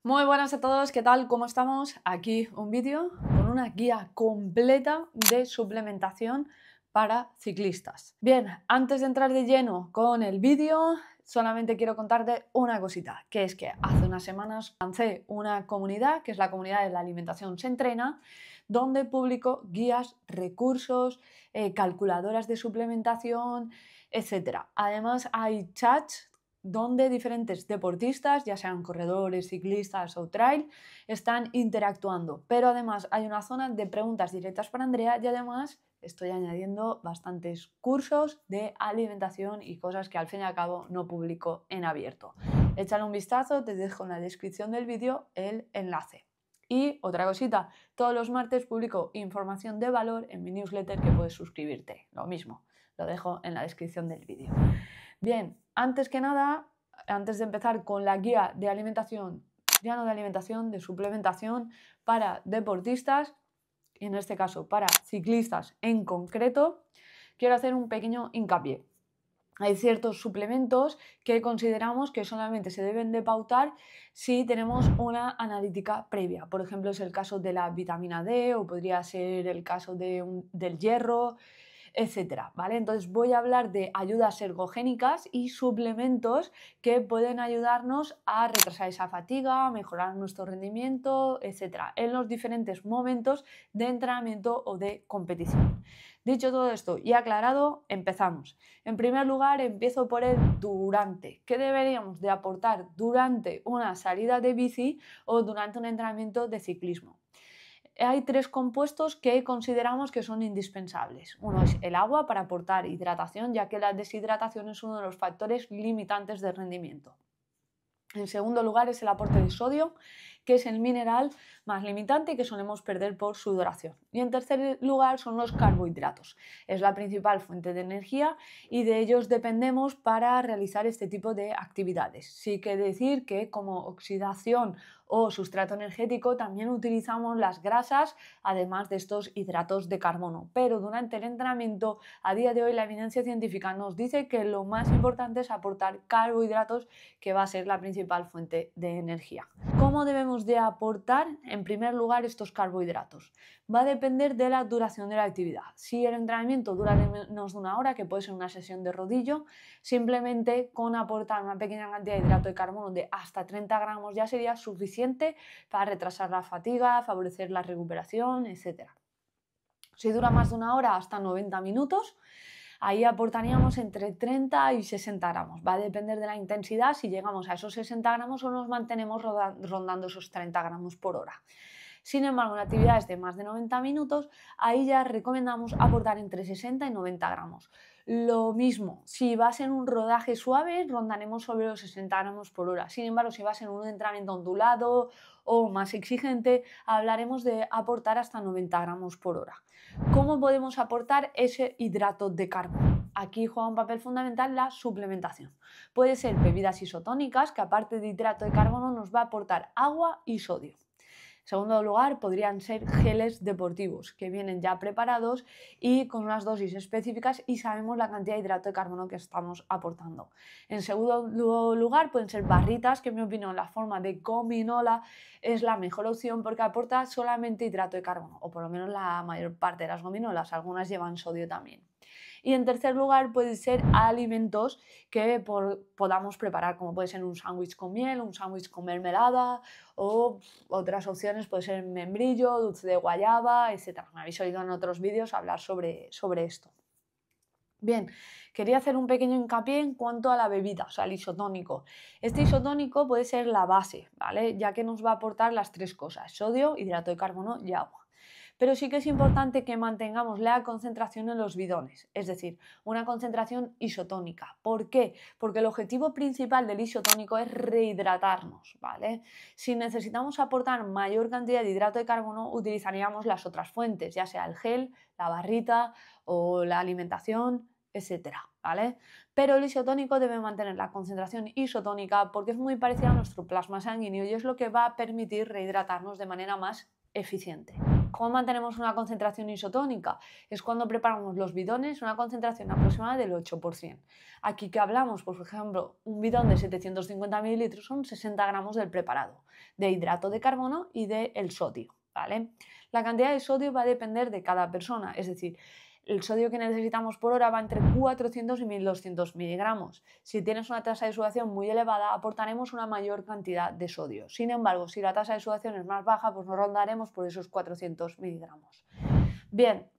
Muy buenas a todos, ¿qué tal? ¿Cómo estamos? Aquí un vídeo con una guía completa de suplementación para ciclistas. Bien, antes de entrar de lleno con el vídeo, solamente quiero contarte una cosita, que es que hace unas semanas lancé una comunidad, que es la comunidad de la alimentación se entrena, donde publico guías, recursos, calculadoras de suplementación, etcétera. Además hay chats donde diferentes deportistas, ya sean corredores, ciclistas o trail, están interactuando. Pero además hay una zona de preguntas directas para Andrea y además estoy añadiendo bastantes cursos de alimentación y cosas que al fin y al cabo no publico en abierto. Échale un vistazo, te dejo en la descripción del vídeo el enlace. Y otra cosita, todos los martes publico información de valor en mi newsletter que puedes suscribirte. Lo mismo, lo dejo en la descripción del vídeo. Bien, antes que nada, antes de empezar con la guía de alimentación, ya no de alimentación, de suplementación para deportistas, y en este caso para ciclistas en concreto, quiero hacer un pequeño hincapié. Hay ciertos suplementos que consideramos que solamente se deben de pautar si tenemos una analítica previa. Por ejemplo, es el caso de la vitamina D o podría ser el caso del hierro, etcétera, ¿vale? Entonces voy a hablar de ayudas ergogénicas y suplementos que pueden ayudarnos a retrasar esa fatiga, mejorar nuestro rendimiento, etcétera, en los diferentes momentos de entrenamiento o de competición. Dicho todo esto y aclarado, empezamos. En primer lugar, empiezo por el durante. ¿Qué deberíamos de aportar durante una salida de bici o durante un entrenamiento de ciclismo? Hay tres compuestos que consideramos que son indispensables. Uno es el agua para aportar hidratación, ya que la deshidratación es uno de los factores limitantes de rendimiento. En segundo lugar es el aporte de sodio, que es el mineral más limitante y que solemos perder por sudoración. Y en tercer lugar son los carbohidratos. Es la principal fuente de energía y de ellos dependemos para realizar este tipo de actividades. Sí que decir que como oxidación o sustrato energético también utilizamos las grasas, además de estos hidratos de carbono. Pero durante el entrenamiento, a día de hoy, la evidencia científica nos dice que lo más importante es aportar carbohidratos, que va a ser la principal fuente de energía. ¿Cómo debemos de aportar? En primer lugar, estos carbohidratos. Va a depender de la duración de la actividad. Si el entrenamiento dura menos de una hora, que puede ser una sesión de rodillo, simplemente con aportar una pequeña cantidad de hidrato de carbono de hasta 30 gramos ya sería suficiente para retrasar la fatiga, favorecer la recuperación, etc. Si dura más de una hora, hasta 90 minutos, ahí aportaríamos entre 30 y 60 gramos. Va a depender de la intensidad si llegamos a esos 60 gramos o nos mantenemos rondando esos 30 gramos por hora. Sin embargo, en actividades de más de 90 minutos, ahí ya recomendamos aportar entre 60 y 90 gramos. Lo mismo, si vas en un rodaje suave, rondaremos sobre los 60 gramos por hora. Sin embargo, si vas en un entrenamiento ondulado o más exigente, hablaremos de aportar hasta 90 gramos por hora. ¿Cómo podemos aportar ese hidrato de carbono? Aquí juega un papel fundamental la suplementación. Puede ser bebidas isotónicas, que aparte de hidrato de carbono nos va a aportar agua y sodio. En segundo lugar, podrían ser geles deportivos, que vienen ya preparados y con unas dosis específicas y sabemos la cantidad de hidrato de carbono que estamos aportando. En segundo lugar, pueden ser barritas, que en mi opinión la forma de gominola es la mejor opción porque aporta solamente hidrato de carbono, o por lo menos la mayor parte de las gominolas, algunas llevan sodio también. Y en tercer lugar, pueden ser alimentos que podamos preparar, como puede ser un sándwich con miel, un sándwich con mermelada o otras opciones, puede ser membrillo, dulce de guayaba, etc. Me habéis oído en otros vídeos hablar sobre esto. Bien, quería hacer un pequeño hincapié en cuanto a la bebida, o sea, el isotónico. Este isotónico puede ser la base, ¿vale? Ya que nos va a aportar las tres cosas: sodio, hidrato de carbono y agua. Pero sí que es importante que mantengamos la concentración en los bidones, es decir, una concentración isotónica. ¿Por qué? Porque el objetivo principal del isotónico es rehidratarnos, ¿vale? Si necesitamos aportar mayor cantidad de hidrato de carbono, utilizaríamos las otras fuentes, ya sea el gel, la barrita o la alimentación, etcétera, ¿vale? Pero el isotónico debe mantener la concentración isotónica porque es muy parecido a nuestro plasma sanguíneo y es lo que va a permitir rehidratarnos de manera más eficiente. ¿Cómo mantenemos una concentración isotónica? Es cuando preparamos los bidones una concentración aproximada del 8%. Aquí que hablamos, pues, por ejemplo, un bidón de 750 mililitros son 60 gramos del preparado, de hidrato de carbono y del sodio, ¿vale? La cantidad de sodio va a depender de cada persona, es decir, el sodio que necesitamos por hora va entre 400 y 1200 miligramos. Si tienes una tasa de sudoración muy elevada, aportaremos una mayor cantidad de sodio. Sin embargo, si la tasa de sudoración es más baja, pues no rondaremos por esos 400 miligramos. Bien,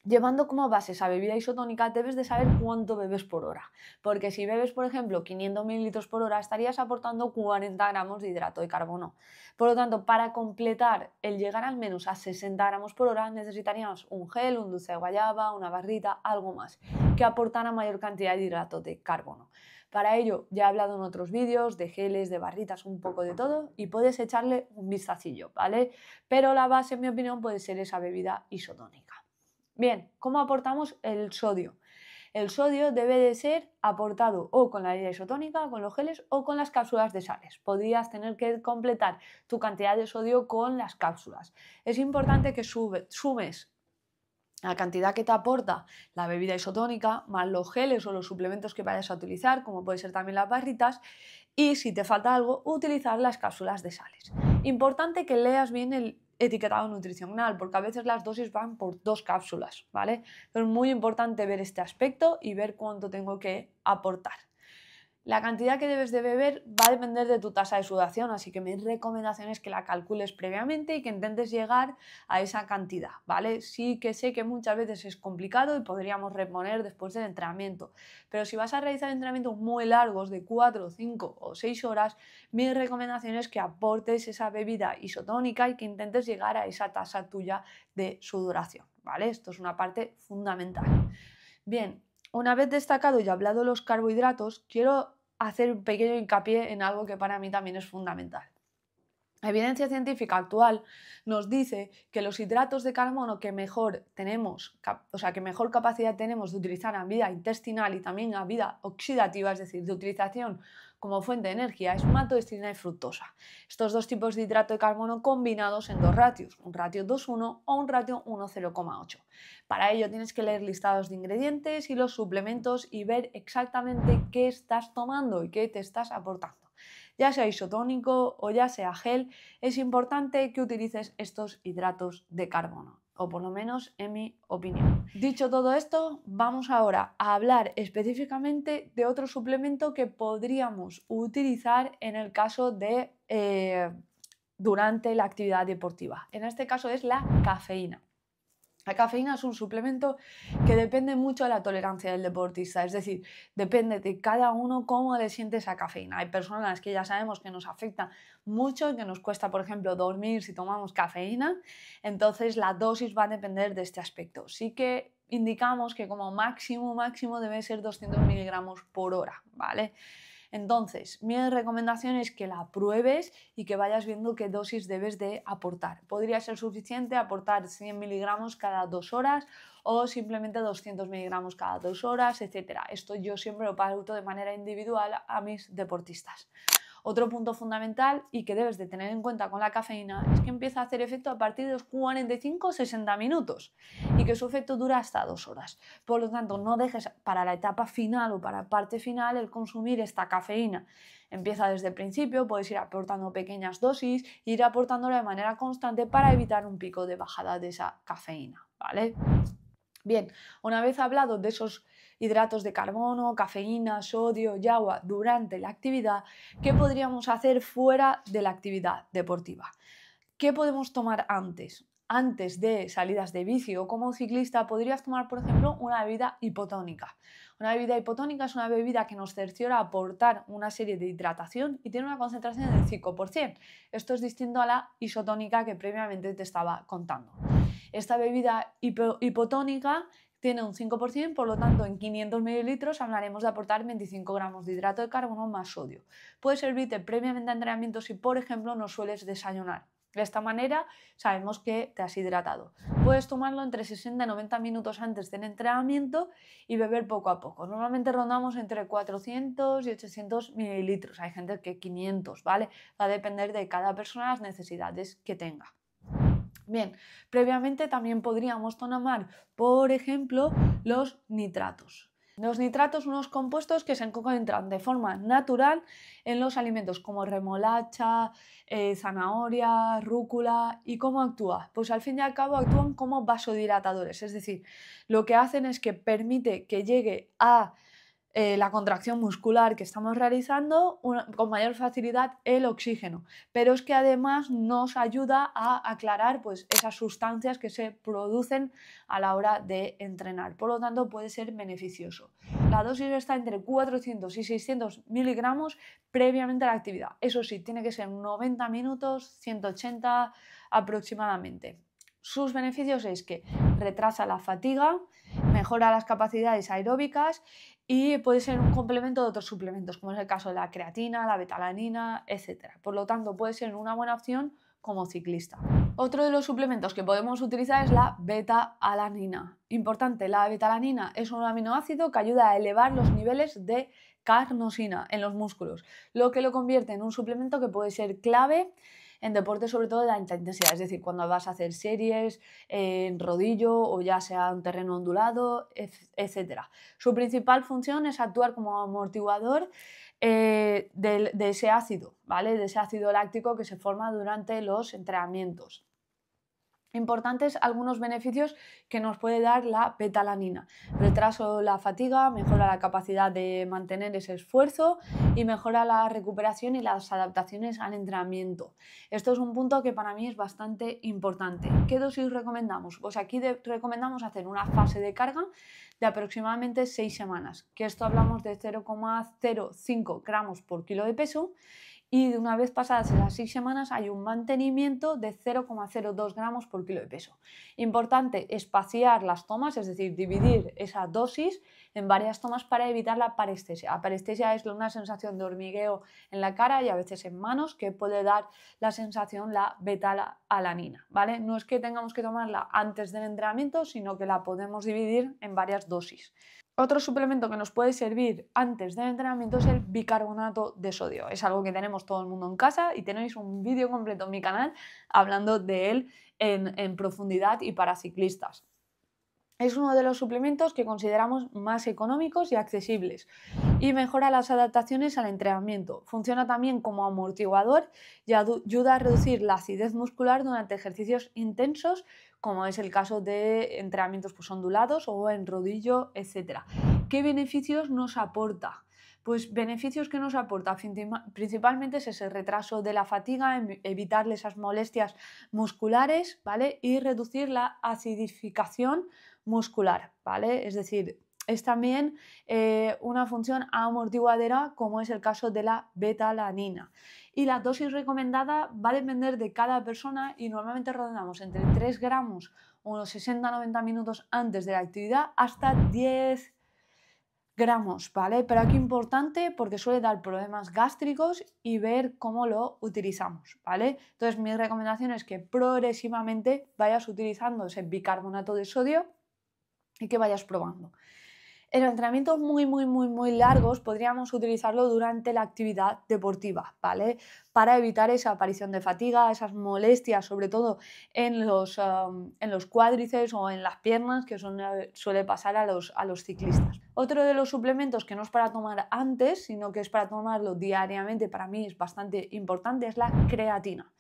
llevando como base esa bebida isotónica, debes de saber cuánto bebes por hora, porque si bebes, por ejemplo, 500 mililitros por hora, estarías aportando 40 gramos de hidrato de carbono. Por lo tanto, para completar el llegar al menos a 60 gramos por hora, necesitaríamos un gel, un dulce de guayaba, una barrita, algo más, que aportara mayor cantidad de hidrato de carbono. Para ello, ya he hablado en otros vídeos de geles, de barritas, un poco de todo, y puedes echarle un vistacillo, ¿vale? Pero la base, en mi opinión, puede ser esa bebida isotónica. Bien, ¿cómo aportamos el sodio? El sodio debe de ser aportado o con la bebida isotónica, con los geles o con las cápsulas de sales. Podrías tener que completar tu cantidad de sodio con las cápsulas. Es importante que sumes la cantidad que te aporta la bebida isotónica, más los geles o los suplementos que vayas a utilizar, como puede ser también las barritas, y si te falta algo, utilizar las cápsulas de sales. Importante que leas bien el etiquetado nutricional, porque a veces las dosis van por 2 cápsulas, ¿vale? Pero es muy importante ver este aspecto y ver cuánto tengo que aportar. La cantidad que debes de beber va a depender de tu tasa de sudoración, así que mi recomendación es que la calcules previamente y que intentes llegar a esa cantidad, ¿vale? Sí que sé que muchas veces es complicado y podríamos reponer después del entrenamiento, pero si vas a realizar entrenamientos muy largos de 4, 5 o 6 horas, mi recomendación es que aportes esa bebida isotónica y que intentes llegar a esa tasa tuya de sudoración, ¿vale? Esto es una parte fundamental. Bien, una vez destacado y hablado de los carbohidratos, quiero hacer un pequeño hincapié en algo que para mí también es fundamental. La evidencia científica actual nos dice que los hidratos de carbono que mejor tenemos, que mejor capacidad tenemos de utilizar a vida intestinal y también a vida oxidativa, es decir, de utilización como fuente de energía, es maltodextrina y fructosa. Estos dos tipos de hidrato de carbono combinados en dos ratios, un ratio 2,1 o un ratio 1,0,8. Para ello tienes que leer listados de ingredientes y los suplementos y ver exactamente qué estás tomando y qué te estás aportando. Ya sea isotónico o ya sea gel, es importante que utilices estos hidratos de carbono, o por lo menos en mi opinión. Dicho todo esto, vamos ahora a hablar específicamente de otro suplemento que podríamos utilizar en el caso de durante la actividad deportiva. En este caso es la cafeína. La cafeína es un suplemento que depende mucho de la tolerancia del deportista, es decir, depende de cada uno cómo le siente esa cafeína. Hay personas que ya sabemos que nos afecta mucho y que nos cuesta, por ejemplo, dormir si tomamos cafeína, entonces la dosis va a depender de este aspecto. Sí que indicamos que como máximo debe ser 200 miligramos por hora, ¿vale? Entonces, mi recomendación es que la pruebes y que vayas viendo qué dosis debes de aportar. Podría ser suficiente aportar 100 miligramos cada 2 horas o simplemente 200 miligramos cada 2 horas, etc. Esto yo siempre lo pauto de manera individual a mis deportistas. Otro punto fundamental y que debes de tener en cuenta con la cafeína es que empieza a hacer efecto a partir de los 45 o 60 minutos y que su efecto dura hasta 2 horas. Por lo tanto, no dejes para la etapa final o para la parte final el consumir esta cafeína. Empieza desde el principio, puedes ir aportando pequeñas dosis e ir aportándola de manera constante para evitar un pico de bajada de esa cafeína, ¿vale? Bien, una vez hablado de esos hidratos de carbono, cafeína, sodio y agua durante la actividad, ¿qué podríamos hacer fuera de la actividad deportiva? ¿Qué podemos tomar antes? Antes de salidas de bici o como ciclista podrías tomar, por ejemplo, una bebida hipotónica. Una bebida hipotónica es una bebida que nos cerciora aportar una serie de hidratación y tiene una concentración del 5%. Esto es distinto a la isotónica que previamente te estaba contando. Esta bebida hipotónica tiene un 5%, por lo tanto en 500 mililitros hablaremos de aportar 25 gramos de hidrato de carbono más sodio. Puede servirte previamente a entrenamiento si, por ejemplo, no sueles desayunar. De esta manera sabemos que te has hidratado. Puedes tomarlo entre 60 y 90 minutos antes del entrenamiento y beber poco a poco. Normalmente rondamos entre 400 y 800 mililitros. Hay gente que 500, ¿vale? Va a depender de cada persona las necesidades que tenga. Bien, previamente también podríamos tomar, por ejemplo, los nitratos. Los nitratos son unos compuestos que se encuentran de forma natural en los alimentos como remolacha, zanahoria, rúcula. ¿Y cómo actúa? Pues al fin y al cabo actúan como vasodilatadores, es decir, lo que hacen es que permite que llegue a la contracción muscular que estamos realizando con mayor facilidad el oxígeno, pero es que además nos ayuda a aclarar pues, esas sustancias que se producen a la hora de entrenar, por lo tanto puede ser beneficioso. La dosis está entre 400 y 600 miligramos previamente a la actividad, eso sí, tiene que ser 90 minutos, 180 aproximadamente. Sus beneficios es que retrasa la fatiga, mejora las capacidades aeróbicas y puede ser un complemento de otros suplementos, como es el caso de la creatina, la betalanina, etc. Por lo tanto, puede ser una buena opción como ciclista. Otro de los suplementos que podemos utilizar es la beta-alanina. Importante, la beta-alanina es un aminoácido que ayuda a elevar los niveles de carnosina en los músculos, lo que lo convierte en un suplemento que puede ser clave en deportes sobre todo de alta intensidad, es decir, cuando vas a hacer series en rodillo o ya sea un terreno ondulado, etc. Su principal función es actuar como amortiguador de ese ácido, ¿vale? De ese ácido láctico que se forma durante los entrenamientos. Importantes algunos beneficios que nos puede dar la betalanina. Retraso la fatiga, mejora la capacidad de mantener ese esfuerzo y mejora la recuperación y las adaptaciones al entrenamiento. Esto es un punto que para mí es bastante importante. ¿Qué dosis recomendamos? Pues aquí recomendamos hacer una fase de carga de aproximadamente 6 semanas, que esto hablamos de 0,05 gramos por kilo de peso. Y de una vez pasadas las 6 semanas hay un mantenimiento de 0,02 gramos por kilo de peso. Importante espaciar las tomas, es decir, dividir esa dosis en varias tomas para evitar la parestesia. La parestesia es una sensación de hormigueo en la cara y a veces en manos que puede dar la sensación la beta-alanina, ¿vale? No es que tengamos que tomarla antes del entrenamiento, sino que la podemos dividir en varias dosis. Otro suplemento que nos puede servir antes del entrenamiento es el bicarbonato de sodio. Es algo que tenemos todo el mundo en casa y tenéis un vídeo completo en mi canal hablando de él en profundidad y para ciclistas. Es uno de los suplementos que consideramos más económicos y accesibles y mejora las adaptaciones al entrenamiento. Funciona también como amortiguador y ayuda a reducir la acidez muscular durante ejercicios intensos, como es el caso de entrenamientos pues, ondulados o en rodillo, etc. ¿Qué beneficios nos aporta? Pues beneficios que nos aporta principalmente es ese retraso de la fatiga, evitarle esas molestias musculares, ¿vale? Y reducir la acidificación muscular, ¿vale? Es decir, es también una función amortiguadora como es el caso de la betalanina. Y la dosis recomendada va a depender de cada persona y normalmente rondamos entre 3 gramos unos 60-90 minutos antes de la actividad hasta 10 gramos, ¿vale? Pero aquí importante porque suele dar problemas gástricos y ver cómo lo utilizamos, ¿vale? Entonces mi recomendación es que progresivamente vayas utilizando ese bicarbonato de sodio y que vayas probando. En entrenamientos muy largos podríamos utilizarlo durante la actividad deportiva, ¿vale? Para evitar esa aparición de fatiga, esas molestias, sobre todo en los cuádriceps o en las piernas, que suele pasar a los ciclistas. Otro de los suplementos que no es para tomar antes, sino que es para tomarlo diariamente, para mí es bastante importante, es la creatina.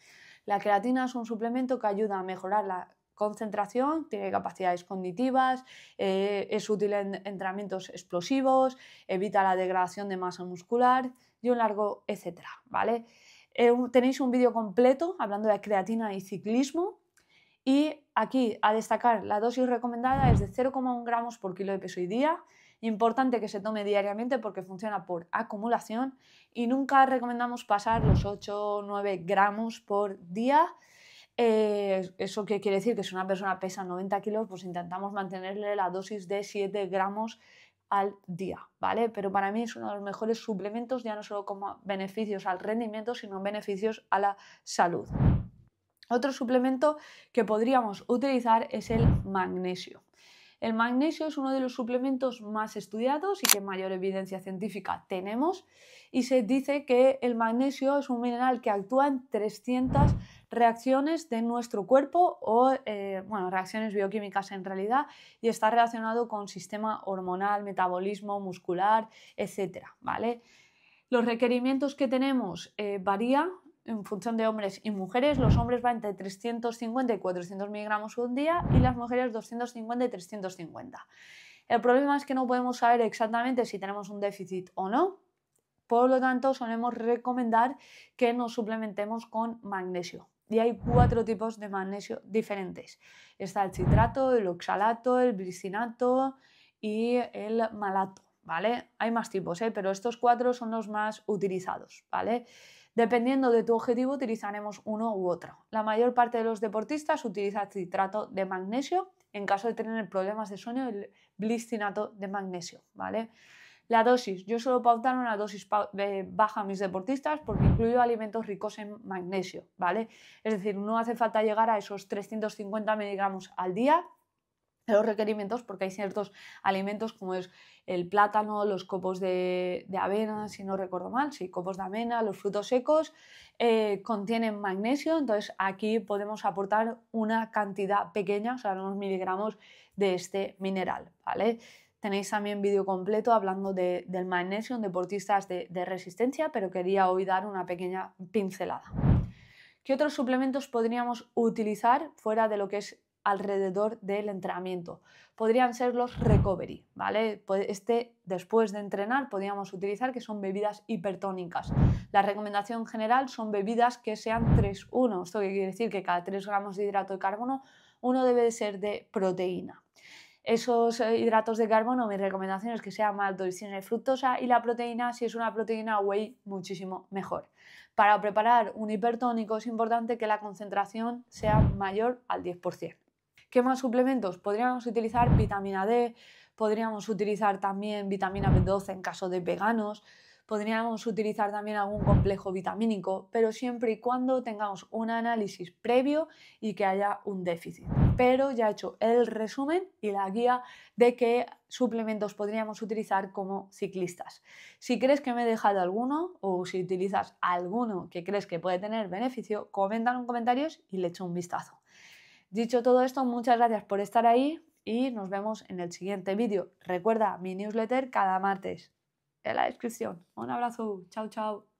La creatina es un suplemento que ayuda a mejorar la concentración, tiene capacidades cognitivas, es útil en entrenamientos explosivos, evita la degradación de masa muscular y un largo etcétera, ¿vale? Tenéis un vídeo completo hablando de creatina y ciclismo y aquí a destacar la dosis recomendada es de 0,1 gramos por kilo de peso y día. Importante que se tome diariamente porque funciona por acumulación y nunca recomendamos pasar los 8 o 9 gramos por día. ¿Eso qué quiere decir? Que si una persona pesa 90 kilos, pues intentamos mantenerle la dosis de 7 gramos al día, ¿vale? Pero para mí es uno de los mejores suplementos, ya no solo como beneficios al rendimiento, sino beneficios a la salud. Otro suplemento que podríamos utilizar es el magnesio. El magnesio es uno de los suplementos más estudiados y que mayor evidencia científica tenemos, y se dice que el magnesio es un mineral que actúa en 300 reacciones de nuestro cuerpo o reacciones bioquímicas en realidad, y está relacionado con sistema hormonal, metabolismo, muscular, etcétera, ¿vale? Los requerimientos que tenemos varían en función de hombres y mujeres. Los hombres van entre 350 y 400 miligramos un día y las mujeres 250 y 350. El problema es que no podemos saber exactamente si tenemos un déficit o no. Por lo tanto, solemos recomendar que nos suplementemos con magnesio. Y hay 4 tipos de magnesio diferentes. Está el citrato, el oxalato, el glicinato y el malato, ¿vale? Hay más tipos, pero estos 4 son los más utilizados, ¿vale? Dependiendo de tu objetivo, utilizaremos uno u otro. La mayor parte de los deportistas utiliza citrato de magnesio. En caso de tener problemas de sueño, el glicinato de magnesio, ¿vale? La dosis, yo suelo pautar una dosis baja a mis deportistas porque incluyo alimentos ricos en magnesio, ¿vale? Es decir, no hace falta llegar a esos 350 miligramos al día de los requerimientos, porque hay ciertos alimentos como es el plátano, los copos de avena, si no recuerdo mal, sí, copos de avena, los frutos secos, contienen magnesio, entonces aquí podemos aportar una cantidad pequeña, o sea, unos miligramos de este mineral, ¿vale? Tenéis también vídeo completo hablando del magnesio en deportistas de resistencia, pero quería hoy dar una pequeña pincelada. ¿Qué otros suplementos podríamos utilizar fuera de lo que es alrededor del entrenamiento? Podrían ser los recovery, ¿vale? Después de entrenar podríamos utilizar que son bebidas hipertónicas. La recomendación general son bebidas que sean 3-1. Esto quiere decir que cada 3 gramos de hidrato de carbono, uno debe de ser de proteína. Esos hidratos de carbono, mi recomendación es que sea maltodextrina y fructosa, y la proteína, si es una proteína whey, muchísimo mejor. Para preparar un hipertónico es importante que la concentración sea mayor al 10%. ¿Qué más suplementos? Podríamos utilizar vitamina D, podríamos utilizar también vitamina B12 en caso de veganos, podríamos utilizar también algún complejo vitamínico, pero siempre y cuando tengamos un análisis previo y que haya un déficit. Pero ya he hecho el resumen y la guía de qué suplementos podríamos utilizar como ciclistas. Si crees que me he dejado alguno o si utilizas alguno que crees que puede tener beneficio, coméntalo en comentarios y le echo un vistazo. Dicho todo esto, muchas gracias por estar ahí y nos vemos en el siguiente vídeo. Recuerda mi newsletter cada martes en la descripción. Un abrazo, chao, chao.